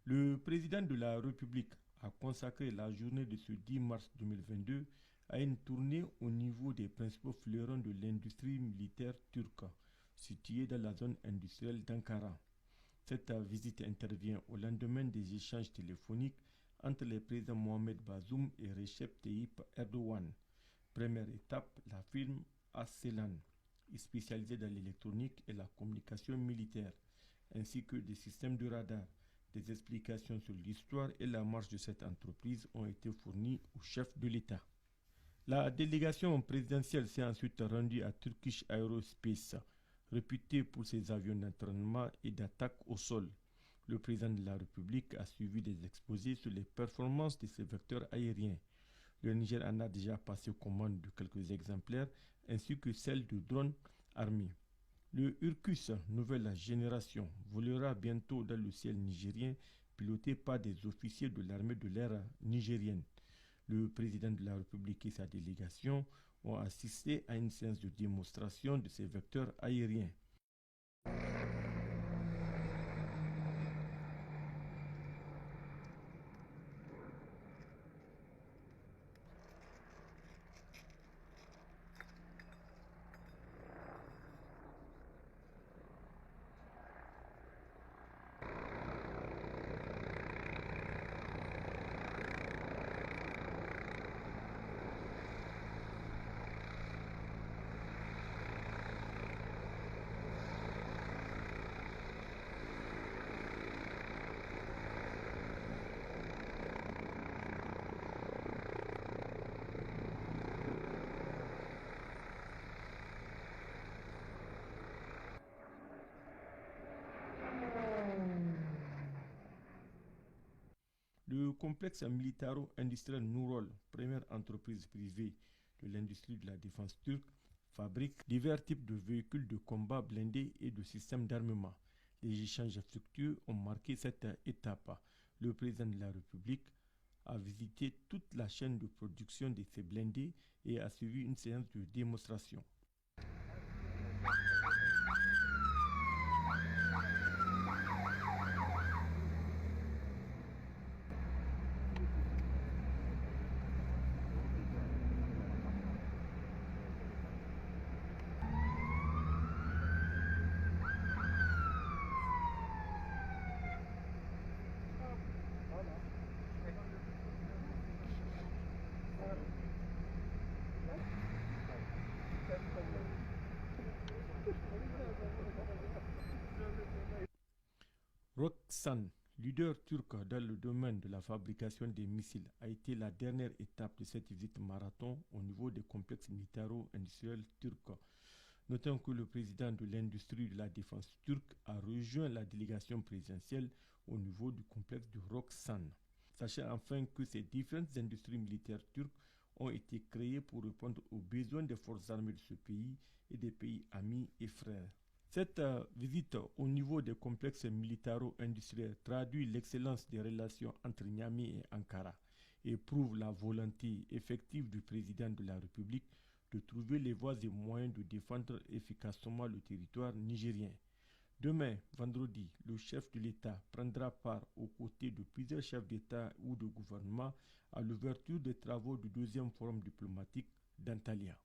Le président de la République a consacré la journée de ce 10 mars 2022 à une tournée au niveau des principaux fleurons de l'industrie militaire turque, située dans la zone industrielle d'Ankara. Cette visite intervient au lendemain des échanges téléphoniques entre les présidents Mohamed Bazoum et Recep Tayyip Erdogan. Première étape, la firme Aselan, spécialisée dans l'électronique et la communication militaire, ainsi que des systèmes de radar. Des explications sur l'histoire et la marche de cette entreprise ont été fournies au chef de l'État. La délégation présidentielle s'est ensuite rendue à Turkish Aerospace, réputé pour ses avions d'entraînement et d'attaque au sol. Le président de la République a suivi des exposés sur les performances de ces vecteurs aériens. Le Niger en a déjà passé commande de quelques exemplaires, ainsi que celles de drones armés. Le Urkus, nouvelle génération, volera bientôt dans le ciel nigérien, piloté par des officiers de l'armée de l'air nigérienne. Le président de la République et sa délégation ont assisté à une séance de démonstration de ces vecteurs aériens. Le complexe militaro-industriel Nourol, première entreprise privée de l'industrie de la défense turque, fabrique divers types de véhicules de combat blindés et de systèmes d'armement. Les échanges fructueux ont marqué cette étape. Le président de la République a visité toute la chaîne de production de ces blindés et a suivi une séance de démonstration. Roksan, leader turc dans le domaine de la fabrication des missiles, a été la dernière étape de cette visite marathon au niveau des complexes militaro-industriels turcs. Notons que le président de l'industrie de la défense turque a rejoint la délégation présidentielle au niveau du complexe de Roksan. Sachez enfin que ces différentes industries militaires turques ont été créées pour répondre aux besoins des forces armées de ce pays et des pays amis et frères. Cette visite au niveau des complexes militaro-industriels traduit l'excellence des relations entre Niamey et Ankara et prouve la volonté effective du président de la République de trouver les voies et moyens de défendre efficacement le territoire nigérien. Demain, vendredi, le chef de l'État prendra part aux côtés de plusieurs chefs d'État ou de gouvernement à l'ouverture des travaux du deuxième forum diplomatique d'Antalya.